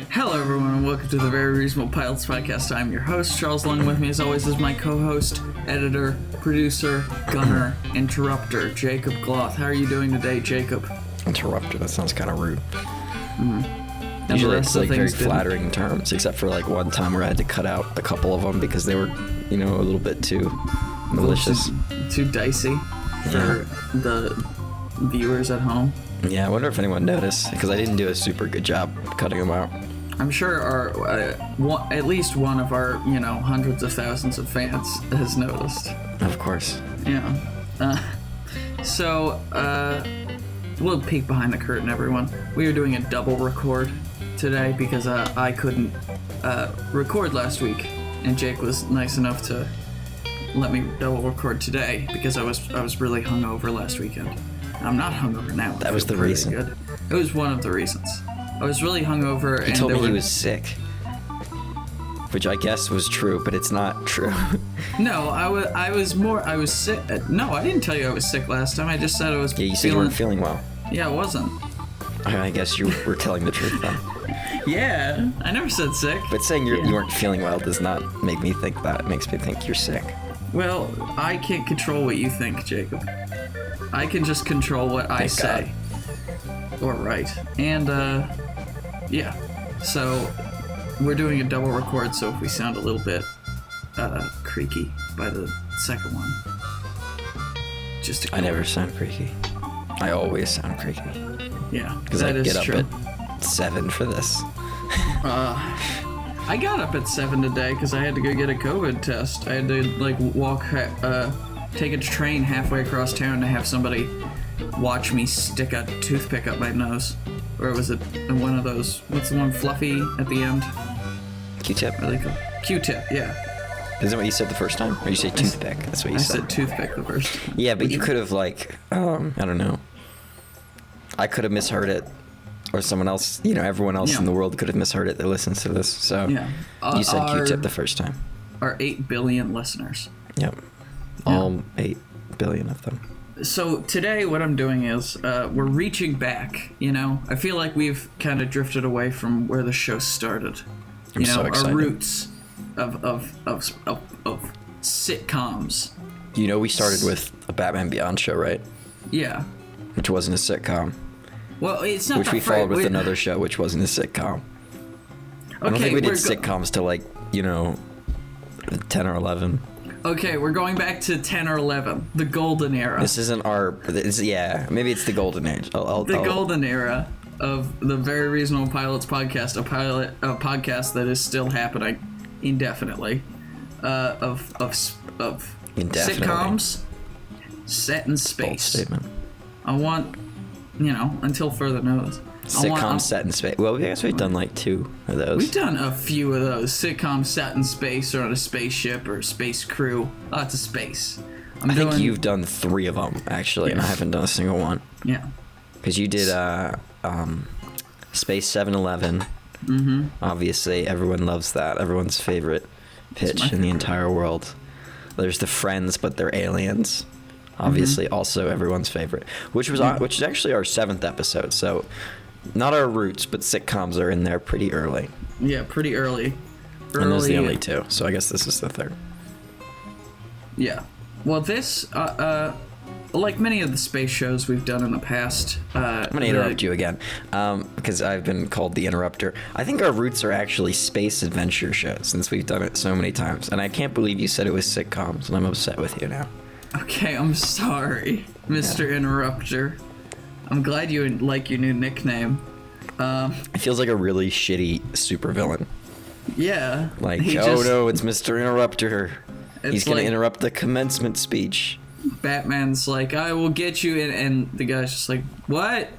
Hello, everyone, and welcome to the Very Reasonable Pilots podcast. I'm your host, Charles. Along with me, as always, is my co-host, editor, producer, gunner, interrupter, Jacob Gloth. How are you doing today, Jacob? Interrupter, that sounds kind of rude. Mm-hmm. Usually it's like very flattering terms, except for like one time where I had to cut out a couple of them because they were, a little bit too malicious. Too dicey for the viewers at home. Yeah, I wonder if anyone noticed, because I didn't do a super good job cutting them out. I'm sure at least one of our, hundreds of thousands of fans has noticed. Of course. Yeah. So, we'll peek behind the curtain, everyone. We are doing a double record today because I couldn't record last week, and Jake was nice enough to let me double record today because I was really hungover last weekend. I'm not hungover now. That was the reason. Good. It was one of the reasons. I was really hungover. He told me he was sick, which I guess was true, but it's not true. No, I was sick. No, I didn't tell you I was sick last time. I just said I was. Yeah, you said you weren't feeling well. Yeah, I wasn't. I guess you were telling the truth then. Yeah, I never said sick. But saying you weren't feeling well does not make me think that. It makes me think you're sick. Well, I can't control what you think, Jacob. I can just control what I say. Or write. And, yeah. So, we're doing a double record, so if we sound a little bit, creaky by the second one. I never sound creaky. I always sound creaky. Yeah, because I get up at 7 for this. I got up at 7 today because I had to go get a COVID test. I had to, take a train halfway across town to have somebody watch me stick a toothpick up my nose. Or was it one of those, what's the one, fluffy at the end? Q-tip? What are they called? Q-tip, yeah. Isn't that what you said the first time? Or you say toothpick? That's what you said. I said toothpick the first time. Yeah, but you could have, I don't know. I could have misheard it. Or someone else, everyone else in the world could have misheard it that listens to this. So you said Q-tip the first time. Our 8 billion listeners. Yep. All 8 billion of them. So today what I'm doing is we're reaching back, I feel like we've kind of drifted away from where the show started. I'm so excited. Our roots of sitcoms. We started with a Batman Beyond show, right? Yeah. Which wasn't a sitcom. Well, it's not. Which we followed with another show, which wasn't a sitcom. I don't think we did sitcoms till 10 or 11. Okay, we're going back to 10 or 11, the golden era. This isn't maybe it's the golden age. Golden era of the Very Reasonable Pilots podcast, a podcast that is still happening indefinitely, of sitcoms set in space. Bold statement. I want, until further notice. Sitcom set in space. Well, I guess we've done 2 of those. We've done a few of those. Sitcoms set in space or on a spaceship or a space crew. Lots of space. I think you've done 3 of them, actually, and I haven't done a single one. Yeah. Because you did Space 7-Eleven. Mm-hmm. Obviously, everyone loves that. Everyone's favorite pitch in the entire world. There's the Friends, but they're aliens. Obviously, also everyone's favorite, which is actually our 7th episode. So, not our roots, but sitcoms are in there pretty early. Yeah, pretty early. And those are the only 2, so I guess this is the 3rd. Yeah. Well, this, like many of the space shows we've done in the past... I'm going to interrupt you again, because I've been called the interrupter. I think our roots are actually space adventure shows, since we've done it so many times. And I can't believe you said it was sitcoms, and I'm upset with you now. Okay, I'm sorry, Mr. Interrupter. I'm glad you like your new nickname. It feels like a really shitty supervillain. Yeah. No, it's Mr. Interrupter. He's going to interrupt the commencement speech. Batman's like, I will get you, and the guy's just like, what?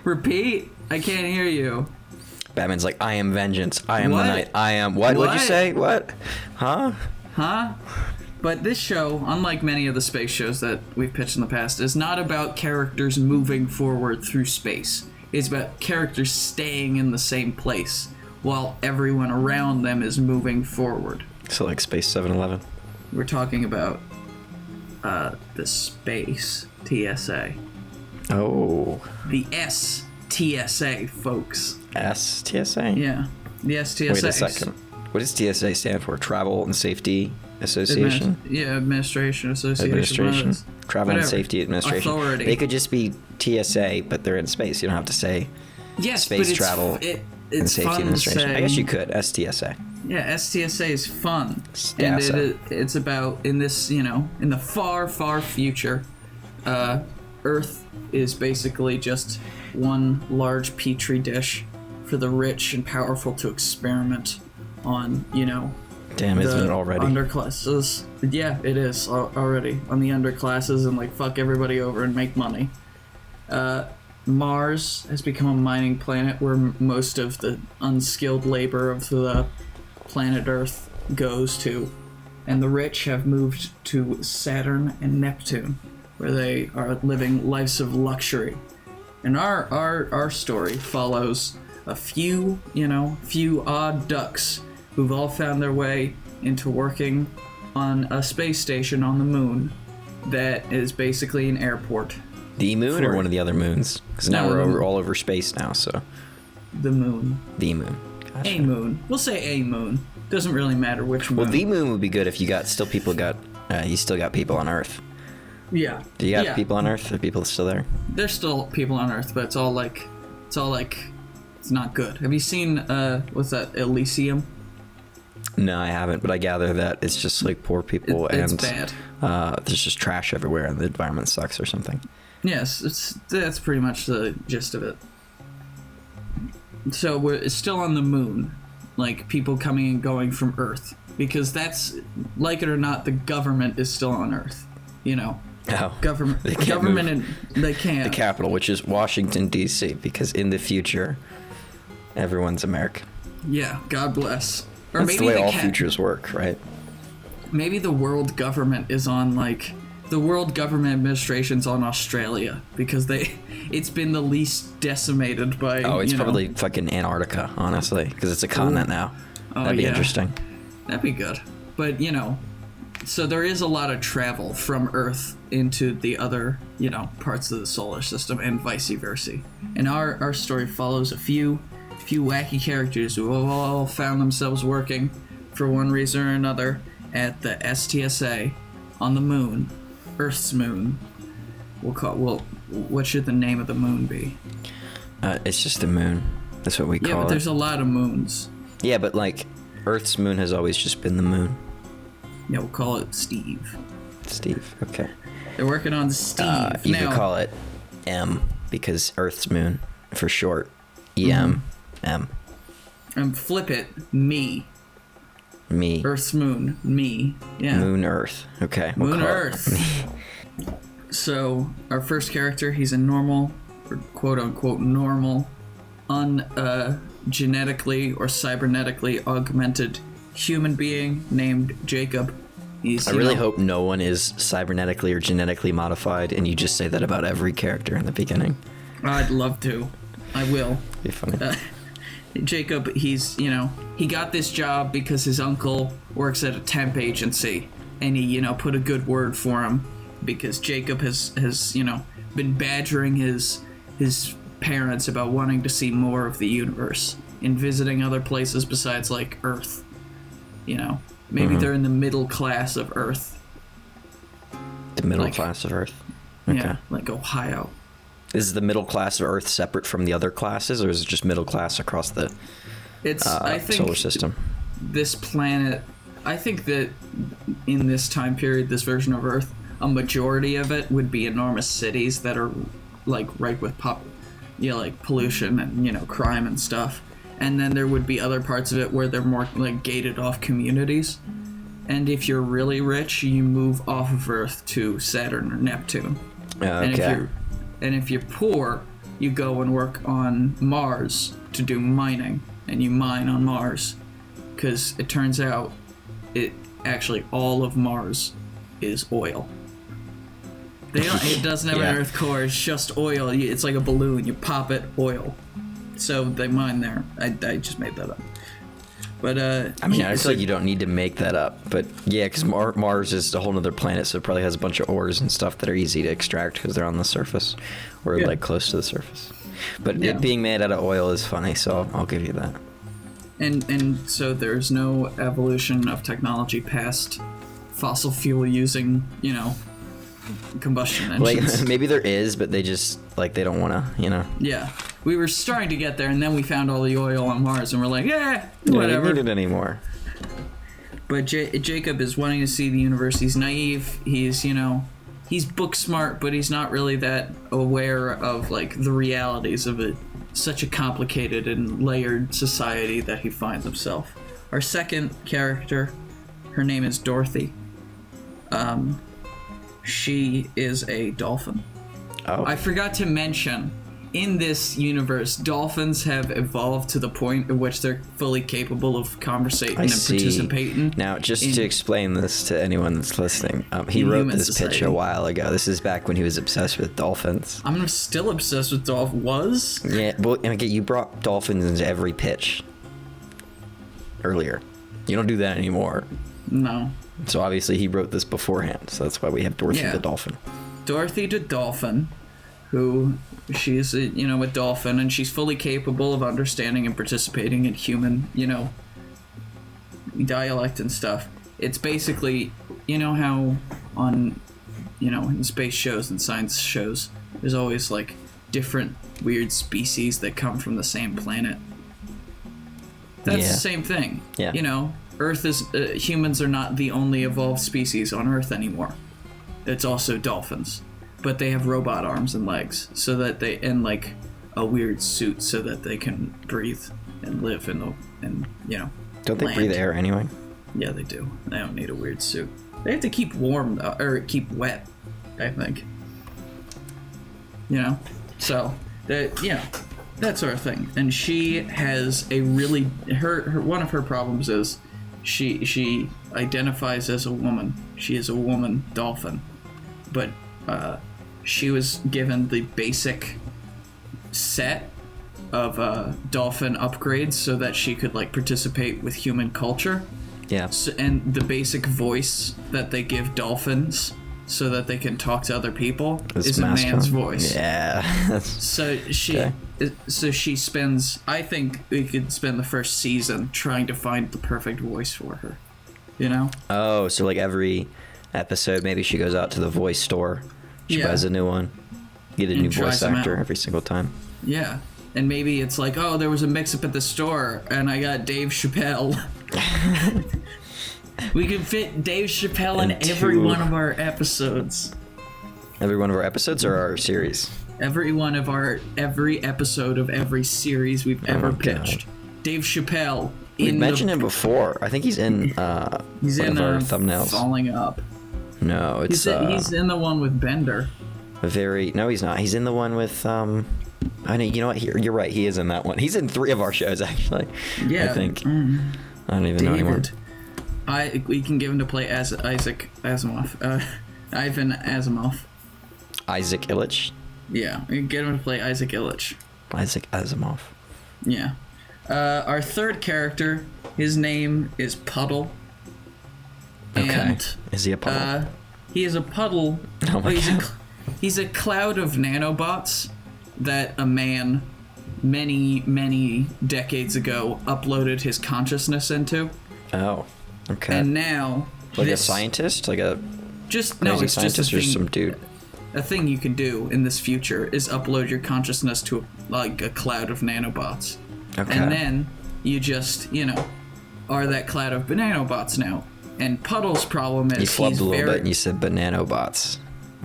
Repeat? I can't hear you. Batman's like, I am vengeance. I am the night. I am... What? What'd you say? What? Huh? But this show, unlike many of the space shows that we've pitched in the past, is not about characters moving forward through space. It's about characters staying in the same place while everyone around them is moving forward. So like Space 7-Eleven? We're talking about the space TSA. Oh. The S TSA, folks. TSA? Yeah, the STSA. Wait a second. What does TSA stand for? Travel and Safety Association? Administration Association. Administration. Travel and Safety Administration. Authority. They could just be TSA, but they're in space. You don't have to say Space Travel and Safety Administration. I guess you could. STSA. Yeah, STSA is fun. Stasa. And it's about, in this, in the far, far future, Earth is basically just one large petri dish for the rich and powerful to experiment on, Damn, isn't it already? Underclasses. Yeah, it is already. On the underclasses and, fuck everybody over and make money. Mars has become a mining planet where most of the unskilled labor of the planet Earth goes to. And the rich have moved to Saturn and Neptune, where they are living lives of luxury. And our story follows a few odd ducks who've all found their way into working on a space station on the moon that is basically an airport. The moon or one of the other moons? Because now we're all over space now, so. The moon. The moon. Gotcha. A moon. We'll say a moon. Doesn't really matter which moon. Well, the moon would be good if you still got people on Earth. Yeah. Do you have people on Earth? Are people still there? There's still people on Earth, but it's not good. Have you seen what's that, Elysium? No, I haven't, but I gather that it's just poor people it's bad. There's just trash everywhere and the environment sucks or something. Yes, that's pretty much the gist of it. So it's still on the moon, people coming and going from Earth, because that's, like it or not, the government is still on Earth. Oh, government. They can't government, move and they can't. The capital, which is Washington D.C., because in the future, everyone's American. Yeah, God bless. Or That's maybe the way all futures work, right? Maybe the world government is on the World Government Administration's on Australia because it's been the least decimated by. Oh, it's probably fucking Antarctica, honestly, because it's a continent now. Oh, That'd be interesting. That'd be good, but so there is a lot of travel from Earth into the other parts of the solar system and vice versa. And our story follows a few wacky characters who have all found themselves working for one reason or another at the STSA on the moon, Earth's moon. What should the name of the moon be? It's just the moon. That's what we call it. Yeah, but there's a lot of moons. Yeah, but Earth's moon has always just been the moon. Yeah, we'll call it Steve. Steve, okay. They're working on Steve. You could call it M, because Earth's moon, for short. EM. M. And flip it, me. Me. Earth's moon, me. Yeah. Moon Earth. Okay. Moon Earth. So, our first character, he's a normal, or quote-unquote normal, genetically or cybernetically augmented human being named Jacob. I really hope no one is cybernetically or genetically modified, and you just say that about every character in the beginning. I'd love to. I will. Be funny. Jacob, he's, he got this job because his uncle works at a temp agency, and he, put a good word for him because Jacob has been badgering his parents about wanting to see more of the universe and visiting other places besides, Earth. Maybe they're in the middle class of Earth. The middle class of Earth? Okay. Yeah, Ohio. Is the middle class of Earth separate from the other classes, or is it just middle class across the solar system? This planet, I think that in this time period, this version of Earth, a majority of it would be enormous cities that are right with pollution and crime and stuff. And then there would be other parts of it where they're more gated off communities. And if you're really rich, you move off of Earth to Saturn or Neptune. Okay. And if you're poor, you go and work on Mars to do mining, and you mine on Mars, because it turns out all of Mars is oil. It doesn't have an Earth core, it's just oil. It's like a balloon, you pop it, oil. So they mine there. I just made that up. But I feel like you don't need to make that up. But yeah, because Mars is a whole other planet, so it probably has a bunch of ores and stuff that are easy to extract because they're on the surface or close to the surface. But Yeah. it being made out of oil is funny, so I'll give you that. And so there's no evolution of technology past fossil fuel using, combustion engines. Like, maybe there is, but they just, like, they don't want to, Yeah. We were starting to get there, and then we found all the oil on Mars, and we're like, Yeah, whatever. they don't need it anymore. But Jacob is wanting to see the universe. He's naive. He's, he's book smart, but he's not really that aware of, like, the realities of such a complicated and layered society that he finds himself. Our second character, her name is Dorothy. She is a dolphin. Oh. I forgot to mention, in this universe, dolphins have evolved to the point at which they're fully capable of conversating and participating. Now, just to explain this to anyone that's listening, he wrote this pitch a while ago. This is back when he was obsessed with dolphins. I'm still obsessed with dolphins. Yeah, well, you brought dolphins into every pitch earlier. You don't do that anymore. No. So obviously he wrote this beforehand, so that's why we have Dorothy the dolphin. Dorothy the dolphin, who she's a dolphin, and she's fully capable of understanding and participating in human, dialect and stuff. It's basically, how on, in space shows and science shows, there's always like different weird species that come from the same planet. That's the same thing. Yeah. Earth is humans are not the only evolved species on Earth anymore. It's also dolphins, but they have robot arms and legs, so that and like a weird suit, so that they can breathe and live and Don't they breathe air anyway? Yeah, they do. They don't need a weird suit. They have to keep warm though, or keep wet, I think. So that's our thing. And she has a really her one of her problems is she identifies as a woman. She is a woman dolphin, but she was given the basic set of dolphin upgrades so that she could like participate with human culture. Yeah. So, and the basic voice that they give dolphins so that they can talk to other people is a man's voice. Yeah. So she spends, I think we could spend the first season trying to find the perfect voice for her. Oh, so like every episode, maybe she goes out to the voice store. She buys a new one. Get a new voice actor every single time. Yeah. And maybe it's like, oh, there was a mix-up at the store, and I got Dave Chappelle. We can fit Dave Chappelle in every one of our episodes. Every one of our episodes or our series? Every episode of every series we've ever pitched. Dave Chappelle. We mentioned him before. I think he's in one of our thumbnails. Falling Up. No, it's he's in the one with Bender. No, he's not. He's in the one with I know. You know what? You're right. He is in that one. He's in 3 of our shows actually. Yeah. I think. I don't even know anymore. We can give him to play as Isaac Asimov. Ivan Asimov. Isaac Illich. Yeah, we can get him to play Isaac Illich. Isaac Asimov. Yeah. Our third character, his name is Puddle. Okay. And, is he a puddle? He is a puddle. Oh my God. He's a cloud of nanobots that a man many, many decades ago uploaded his consciousness into. Oh, okay. And now... Like a scientist? Like a crazy scientist or some dude? A thing you can do in this future is upload your consciousness to a cloud of nanobots. Okay. And then you just, are that cloud of nanobots now. And Puddle's problem is you flubbed a little bit and you said bananobots.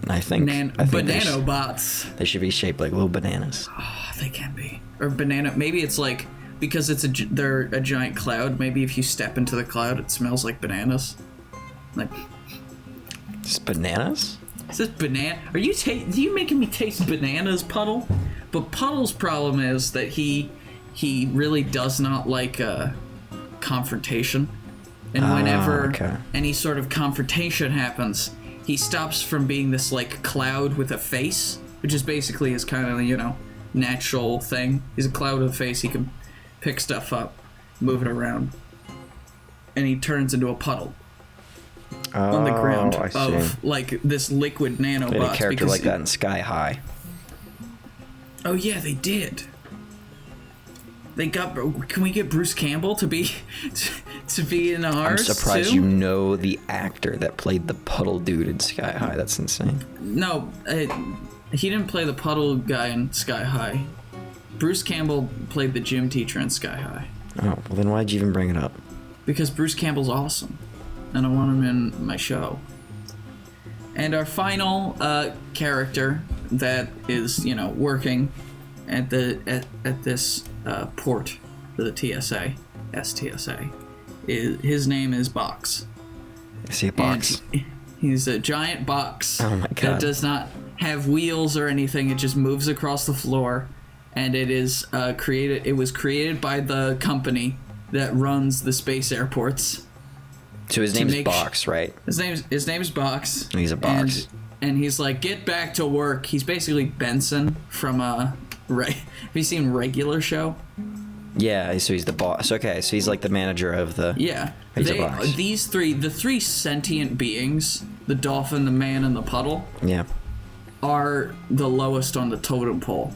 And I think bananobots. They should be shaped like little bananas. Oh, they can be. Or banana. Maybe it's like, because they're a giant cloud, maybe if you step into the cloud, it smells like bananas. Like... Just bananas? Is this banana? Are you making me taste bananas, Puddle? But Puddle's problem is that he really does not like confrontation. And whenever any sort of confrontation happens, he stops from being this like cloud with a face, which is basically his kind of, natural thing. He's a cloud with a face. He can pick stuff up, move it around, and he turns into a puddle. On the ground of like this liquid nanobots. A character like that in Sky High. Oh yeah, they did. They got. Can we get Bruce Campbell to be in ours? I'm surprised too? you know the actor that played the puddle dude in Sky High. That's insane. No, he didn't play the puddle guy in Sky High. Bruce Campbell played the gym teacher in Sky High. Oh, well then why'd you even bring it up? Because Bruce Campbell's awesome, and I want him in my show. And our final character that is, working at this port for the STSA, his name is Box. Is he a box? And he's a giant box. Oh my god! That does not have wheels or anything. It just moves across the floor, and it is created. It was created by the company that runs the space airports. So his name's Box, right? His name's Box. He's a box. And he's like, get back to work. He's basically Benson from have you seen Regular Show? Yeah, so he's the boss. Okay, so he's like the manager of the... Yeah. He's a box. The three sentient beings, the dolphin, the man, and the puddle, yeah, are the lowest on the totem pole.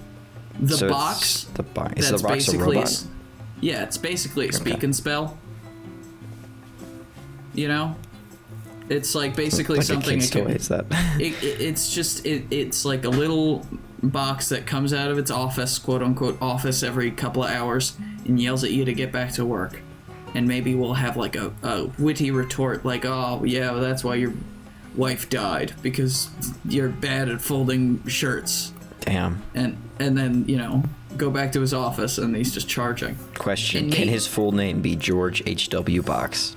The box... The box. Is the box a robot? Yeah, it's basically a speak and spell. It's like basically like something. It's like a little box that comes out of its office, quote unquote office, every couple of hours and yells at you to get back to work. And maybe we'll have like a witty retort like, oh yeah, well, that's why your wife died, because you're bad at folding shirts. Damn. And then go back to his office and he's just charging. Question: Can his full name be George H.W. Box?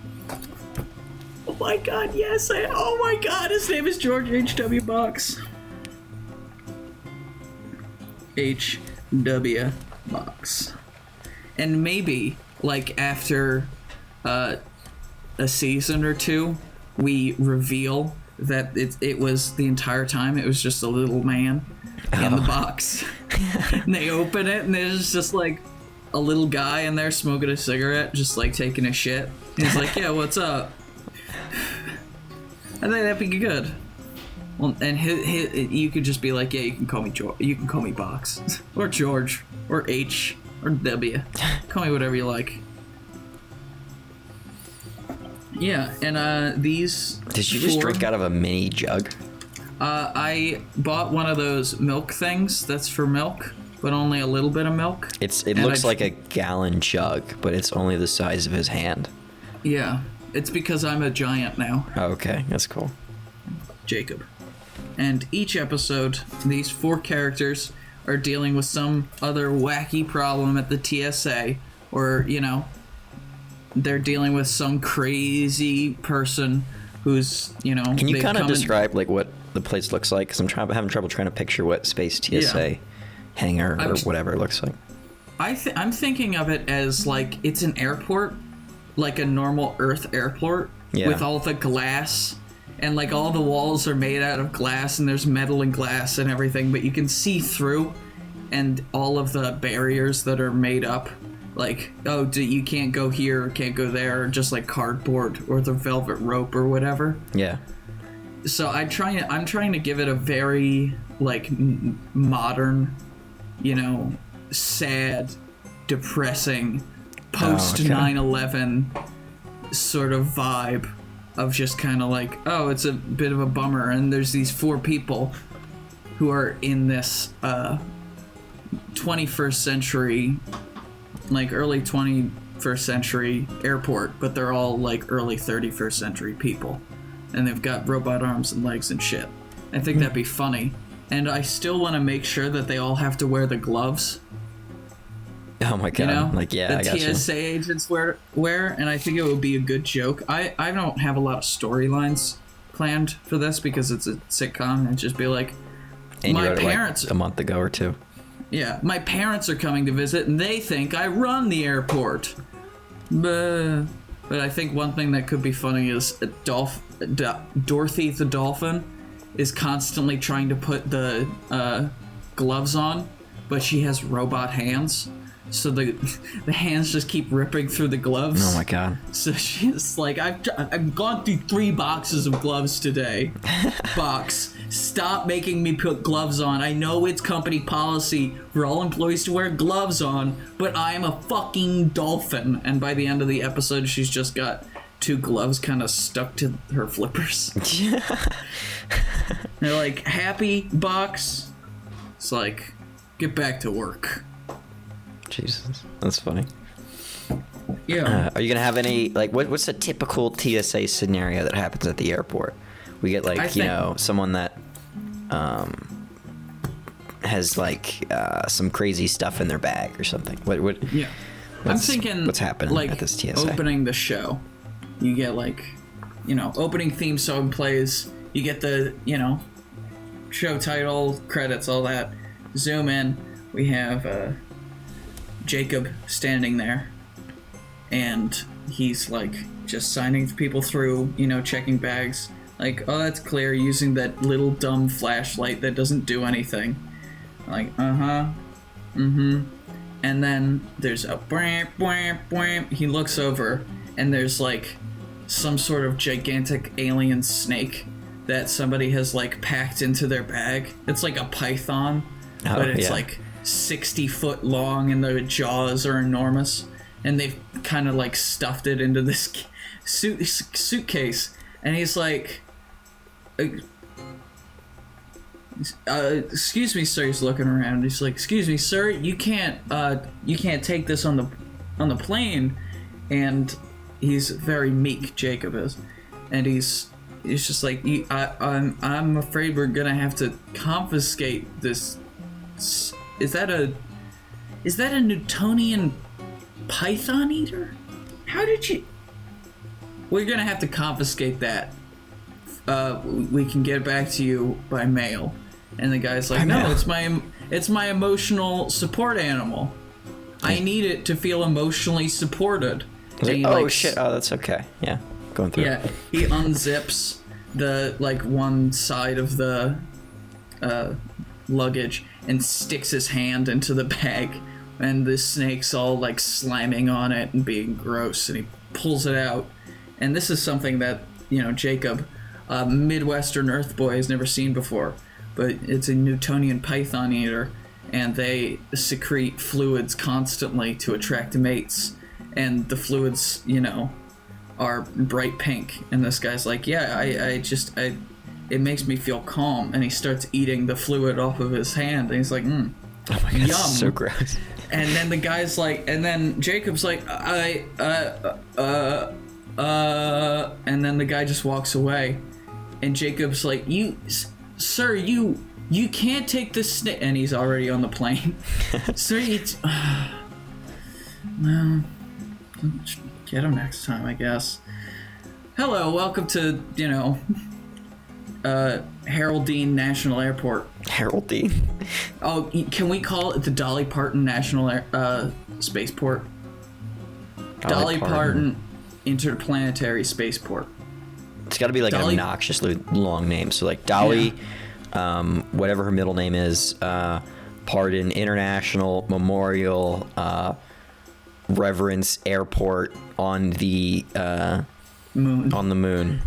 Oh my god, yes. Oh my god, his name is George H.W. Box. H.W. Box. And maybe, like, after a season or two, we reveal that it was the entire time, it was just a little man in the box. And they open it, and there's just, like, a little guy in there smoking a cigarette, just, like, taking a shit. And he's like, yeah, what's up? I think that'd be good. Well, and you could just be like, yeah, you can call me George. You can call me Box, or George, or H, or W. Call me whatever you like. Yeah, and these. Did you just drink out of a mini jug? I bought one of those milk things that's for milk, but only a little bit of milk. It looks like a gallon jug, but it's only the size of his hand. Yeah. It's because I'm a giant now. Oh, okay, that's cool. Jacob. And each episode, these 4 characters are dealing with some other wacky problem at the TSA, or, they're dealing with some crazy person who's, Can you kind of describe, like, what the place looks like? Because I'm having trouble trying to picture what Space TSA hangar or whatever looks like. I'm thinking of it as, like, it's an airport, like a normal Earth airport, with all the glass, and like all the walls are made out of glass, and there's metal and glass and everything, but you can see through, and all of the barriers that are made up, like, oh, you can't go here or can't go there, or just like cardboard or the velvet rope or whatever. Yeah. So I'm trying to give it a very like modern, sad, depressing, post 9/11 sort of vibe of just kind of like, oh, it's a bit of a bummer, and there's these 4 people who are in this 21st century, like early 21st century airport, but they're all like early 31st century people, and they've got robot arms and legs and shit. I think that'd be funny, and I still want to make sure that they all have to wear the gloves. Oh my god! I got you. The TSA agents wear, and I think it would be a good joke. I don't have a lot of storylines planned for this because it's a sitcom, and just be like, and my you wrote parents it like a month ago or 2. Yeah, my parents are coming to visit, and they think I run the airport. But I think one thing that could be funny is Dorothy the dolphin is constantly trying to put the gloves on, but she has robot hands. So the hands just keep ripping through the gloves. Oh my god. So she's like, I've gone through 3 boxes of gloves today. Box. stop making me put gloves on. I know it's company policy for all employees to wear gloves on, but I am a fucking dolphin. And by the end of the episode, she's just got 2 gloves kind of stuck to her flippers. They're like, happy, box? It's like, get back to work. Jesus, that's funny. Yeah. Are you gonna have any, like, what's a typical TSA scenario that happens at the airport? We get, like, someone that has, like, some crazy stuff in their bag or something. Yeah. I'm thinking, what's happening like, at this TSA? Opening the show. You get, like, opening theme song plays. You get the, show title, credits, all that. Zoom in. We have Jacob standing there. And he's, like, just signing people through, checking bags. Like, oh, that's clear, using that little dumb flashlight that doesn't do anything. Like, and then there's a bwamp, bwamp, bwamp. He looks over, and there's, like, some sort of gigantic alien snake that somebody has, like, packed into their bag. It's like a python, but it's, like, 60 foot long, and the jaws are enormous. And they've kind of, like, stuffed it into this suitcase. And he's like, excuse me, sir. He's looking around. He's like, excuse me, sir. You can't take this on the plane. And he's very meek, Jacob is. And he's just like, I'm afraid we're gonna have to confiscate this. Is that a Newtonian python eater? How did you? We're gonna have to confiscate that. We can get it back to you by mail. And the guy's like, no, it's my emotional support animal. I need it to feel emotionally supported. Like, shit, that's okay. Yeah, going through. Yeah, he unzips the, like, one side of the luggage and sticks his hand into the bag. And the snake's all, like, slamming on it and being gross. And he pulls it out. And this is something that, Jacob, a Midwestern Earth boy, has never seen before. But it's a Newtonian python eater. And they secrete fluids constantly to attract mates. And the fluids, are bright pink. And this guy's like, yeah, it makes me feel calm. And he starts eating the fluid off of his hand. And he's like, oh my God, yum. This is so gross. And then the guy's like, and then Jacob's like, and then the guy just walks away. And Jacob's like, sir, you can't take this snake. And he's already on the plane. Sir, well, get him next time, I guess. Hello, welcome to, Haroldine National Airport. Haroldine? Oh, can we call it the Dolly Parton National Spaceport? Dolly Parton Interplanetary Spaceport. It's got to be like an obnoxiously long name. So like Dolly, whatever her middle name is, Parton International Memorial Reverence Airport on the moon. On the moon.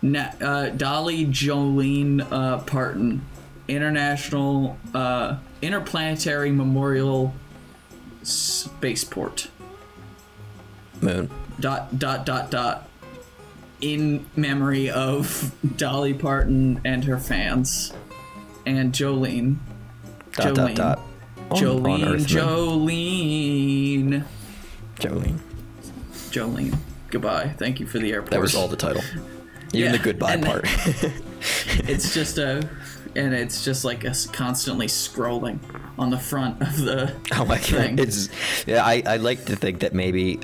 Dolly Jolene Parton International Interplanetary Memorial Spaceport. Moon. ... In memory of Dolly Parton and her fans. And Jolene. Jolene. Jolene. Goodbye. Thank you for the airport. That was all the title. Even the goodbye part. It's just like a constantly scrolling on the front of the oh my thing. God. I like to think that maybe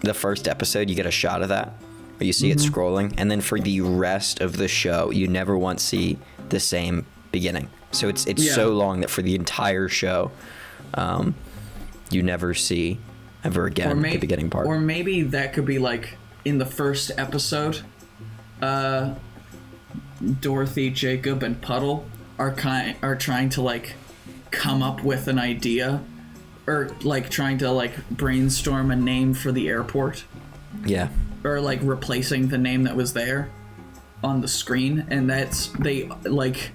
the first episode you get a shot of that, or you see it scrolling, and then for the rest of the show you never once see the same beginning. So it's so long that for the entire show you never see ever again the beginning part. Or maybe that could be like in the first episode, Dorothy, Jacob, and Puddle are trying to like come up with an idea, or like trying to like brainstorm a name for the airport. Yeah. Or like replacing the name that was there. on the screen, and they like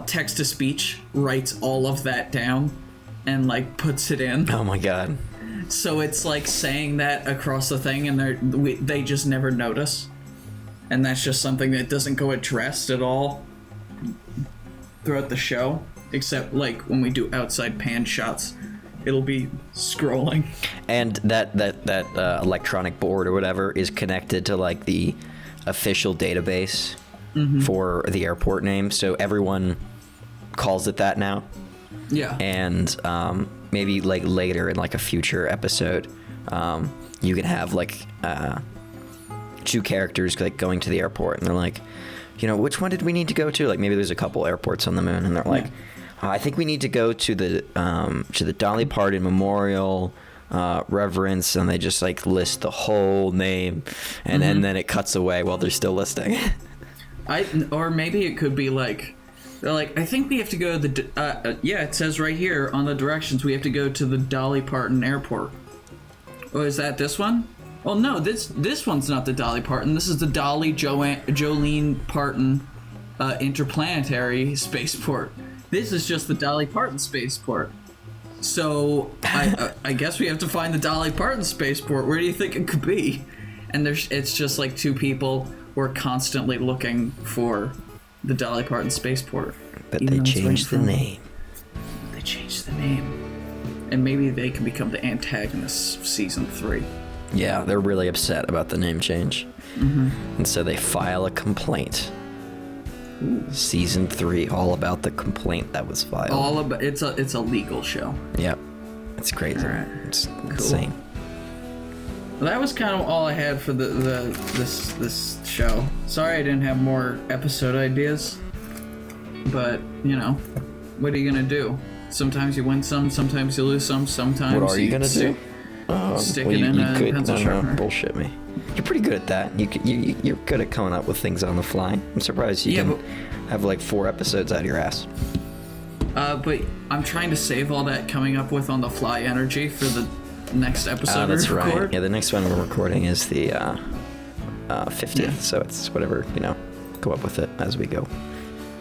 text to speech writes all of that down and like puts it in. Oh my god. So it's like saying that across the thing, and they just never notice, and that's just something that doesn't go addressed at all throughout the show, except like when we do outside pan shots, it'll be scrolling. And that electronic board or whatever is connected to like the official database for the airport name, so everyone calls it that now. Yeah. And maybe like later in like a future episode, you can have like two characters like going to the airport, and they're like, you know, which one did we need to go to? Like maybe there's a couple airports on the moon, and they're like, I think we need to go to the Dolly Parton Memorial Reverence, and they just like list the whole name, and then it cuts away while they're still listing. Or maybe it could be like, they're like, I think we have to go to the, it says right here on the directions, we have to go to the Dolly Parton Airport. Oh, is that this one? Oh no, this one's not the Dolly Parton. This is the Dolly Jolene Parton Interplanetary Spaceport. This is just the Dolly Parton Spaceport. So I guess we have to find the Dolly Parton Spaceport. Where do you think it could be? And it's just like two people who are constantly looking for the Dolly Parton Spaceport. But they changed the name. They changed the name. And maybe they can become the antagonists of season 3. Yeah, they're really upset about the name change. And so they file a complaint. Ooh. Season 3, all about the complaint that was filed. All about it's a legal show. Yep. It's crazy. Right. It's insane. Well, that was kind of all I had for this show. Sorry I didn't have more episode ideas. But, you know, what are you gonna do? Sometimes you win some, sometimes you lose some, sometimes what are you gonna do? Stick it in a pencil sharpener. Bullshit me. You're pretty good at that. You're good at coming up with things on the fly. I'm surprised you can have like 4 episodes out of your ass. But I'm trying to save all that coming up with on the fly energy for the next episode. That's we record. Right. Yeah, the next one we're recording is the 50th, so it's whatever, go up with it as we go.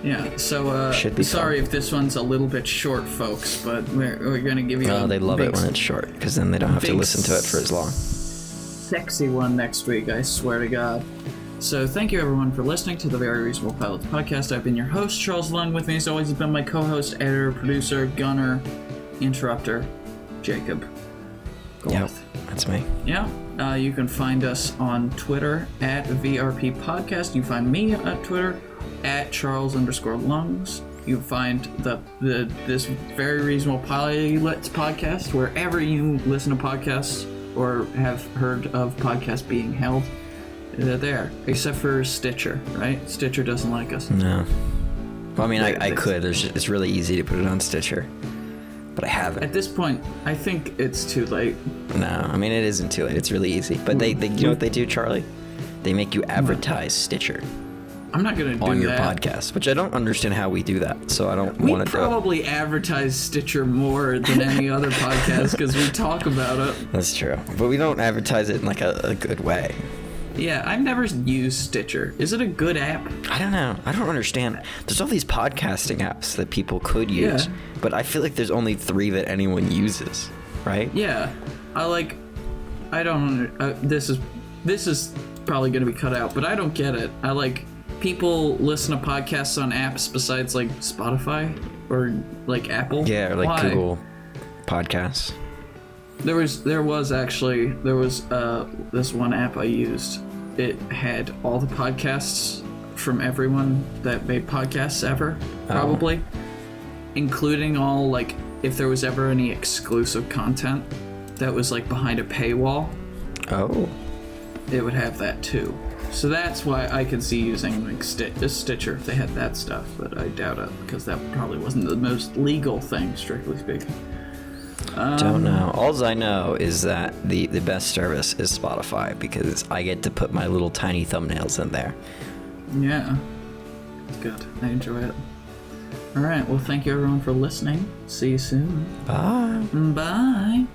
Yeah, so sorry if this one's a little bit short, folks, but we're going to give you they love it when it's short, because then they don't have to listen to it for as long. Sexy one next week, I swear to God. So thank you everyone for listening to the Very Reasonable Pilots podcast. I've been your host, Charles Lung. With me as always has been my co-host, editor, producer, gunner, interrupter, Jacob. Yep, that's me. Yeah, you can find us on Twitter at VRP Podcast. You can find me on Twitter at Charles_Lungs. You can find this Very Reasonable Pilots podcast wherever you listen to podcasts or have heard of podcasts being held. They're there, except for Stitcher, right? Stitcher doesn't like us. No. Well, I mean, I could. It's really easy to put it on Stitcher, but I haven't. At this point, I think it's too late. No, I mean, it isn't too late. It's really easy. But they you know what they do, Charlie? They make you advertise Stitcher. I'm not going to do that. On your podcast, which I don't understand how we do that, so I don't want to do it. We probably advertise Stitcher more than any other podcast because we talk about it. That's true. But we don't advertise it in like a good way. Yeah, I've never used Stitcher. Is it a good app? I don't know. I don't understand. There's all these podcasting apps that people could use, but I feel like there's only 3 that anyone uses, right? Yeah. This is probably going to be cut out, but I don't get it. People listen to podcasts on apps besides like Spotify or like Apple. Yeah, or like Why? Google Podcasts. There was this one app I used. It had all the podcasts from everyone that made podcasts ever, probably, including all like if there was ever any exclusive content that was like behind a paywall. Oh. It would have that too. So that's why I could see using like Stitcher if they had that stuff, but I doubt it because that probably wasn't the most legal thing, strictly speaking. Don't know. All I know is that the best service is Spotify because I get to put my little tiny thumbnails in there. Yeah. It's good. I enjoy it. All right. Well, thank you everyone for listening. See you soon. Bye. Bye.